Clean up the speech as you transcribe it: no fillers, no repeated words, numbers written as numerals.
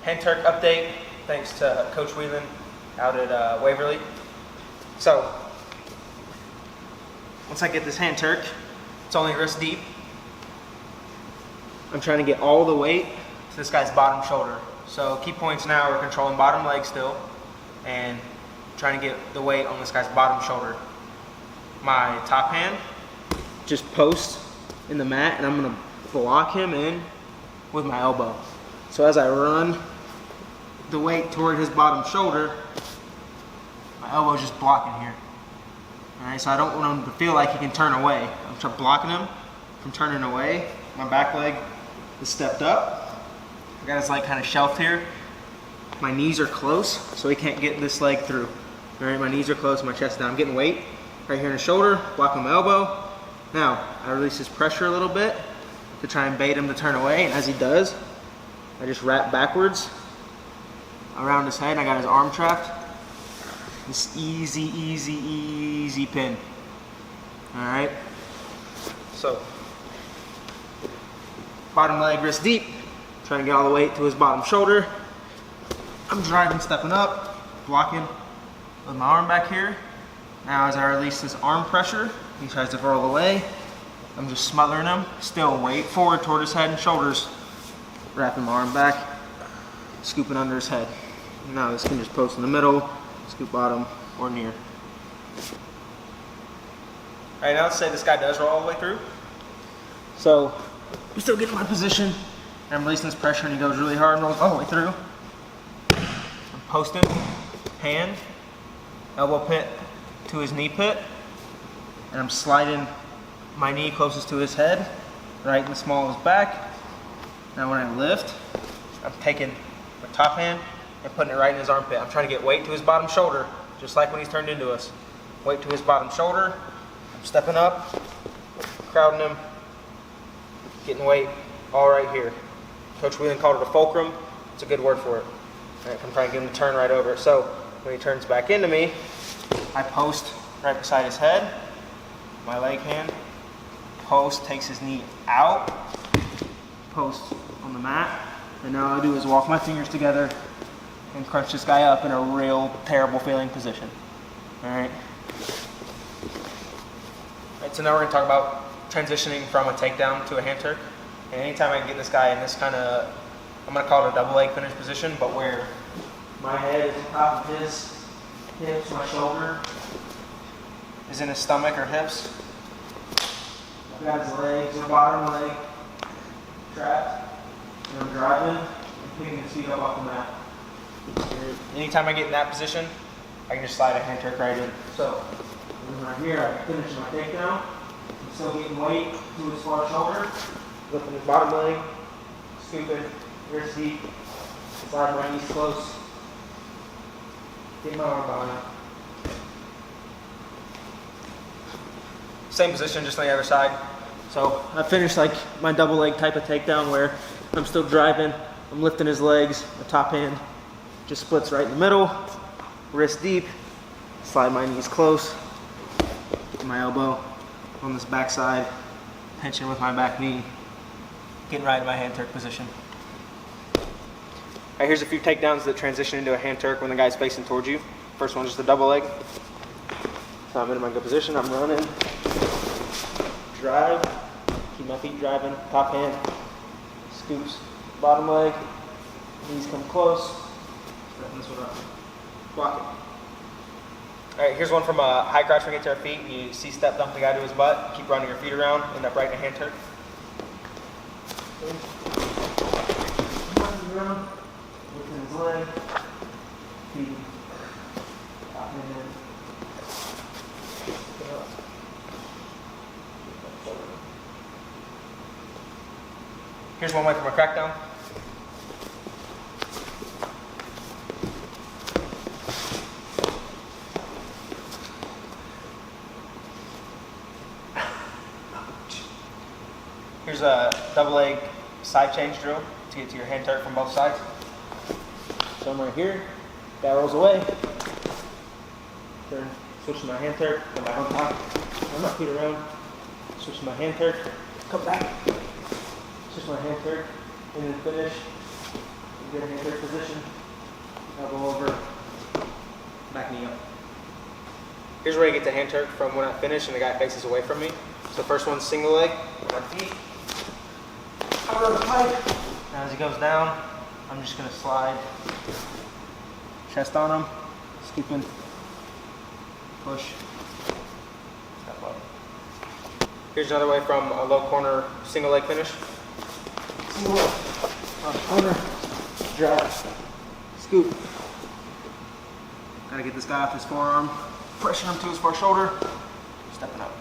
hand Turk update, thanks to Coach Whelan out at Waverly. So, once I get this hand Turk, it's only wrist deep. I'm trying to get all the weight to this guy's bottom shoulder. So key points now are controlling bottom leg still and trying to get the weight on this guy's bottom shoulder. My top hand just posts in the mat and I'm gonna block him in with my elbow. So as I run the weight toward his bottom shoulder, my elbow's just blocking here. All right, so I don't want him to feel like he can turn away. I'm blocking him from turning away. My back leg is stepped up. I got his leg kind of shelved here. My knees are close, so he can't get this leg through. All right, my knees are close, my chest down. I'm getting weight right here in the shoulder, blocking my elbow. Now, I release his pressure a little bit to try and bait him to turn away, and as he does, I just wrap backwards around his head. I got his arm trapped. This easy pin. All right, so bottom leg, wrist deep, trying to get all the weight to his bottom shoulder. I'm driving, stepping up, blocking with my arm back here. Now as I release this arm pressure, he tries to roll away. I'm just smothering him, still weight forward toward his head and shoulders, wrapping my arm back, scooping under his head. Now this can just post in the middle, scoop bottom or near. All right, now let's say this guy does roll all the way through. So I'm still getting my position, and I'm releasing this pressure, and he goes really hard and rolls all the way through. I'm posting, hand, elbow pit to his knee pit, and I'm sliding my knee closest to his head, right in the small of his back. Now when I lift, I'm taking my top hand and putting it right in his armpit. I'm trying to get weight to his bottom shoulder, just like when he's turned into us. Weight to his bottom shoulder. I'm stepping up, crowding him, getting weight all right here. Coach Whelan called it a fulcrum. It's a good word for it. Right, I'm trying to get him to turn right over. So when he turns back into me, I post right beside his head. My leg hand, post, takes his knee out, post on the mat. And now all I do is walk my fingers together and crunch this guy up in a real terrible feeling position. All right. So now we're gonna talk about transitioning from a takedown to a hand Turk. And anytime I can get this guy in this kind of, I'm gonna call it a double leg finish position, but where my head is on top of his hips, my shoulder is in his stomach or hips. I've got his legs, or bottom leg trapped, and I'm driving and picking his feet up off the mat. Anytime I get in that position, I can just slide a hand Turk right in. So, right here, I finish my takedown. I'm still getting weight to his far shoulder, lifting his bottom leg, scooping, wrist deep, slide my knees close, get my arm behind. Same position, just on the other side. So I finished like my double leg type of takedown where I'm still driving, I'm lifting his legs, the top hand just splits right in the middle, wrist deep, slide my knees close, get my elbow on this back side, pinching with my back knee, getting right in my hand Turk position. All right, here's a few takedowns that transition into a hand Turk when the guy's facing towards you. First one is the double leg. So I'm in my good position, I'm running, drive, keep my feet driving, top hand, scoops, bottom leg, knees come close, stepping this one up, block it. All right, here's one from a high crouch when we get to our feet. You see step dump the guy to his butt, keep running your feet around, end up right in a hand Turk. Around, lifting his leg, feet, top hand in. Here's one way from a crackdown. Here's a double leg side change drill to get to your hand Turk from both sides. So I'm right here, guy rolls away, turn, switch to my hand Turk, come back on top, turn my feet around, switch to my hand Turk, come back, switch my hand Turk, and then finish Get in a good position. Elbow over. Back knee up. Here's where I get to hand Turk from when I finish and the guy faces away from me. So first one's single leg, my feet. Cover the pipe. Now as he goes down, I'm just gonna slide chest on him, scooping, push, step up. Here's another way from a low corner single leg finish. Single leg, corner, drag, scoop. Gotta get this guy off his forearm, pressure him to his far shoulder, stepping up.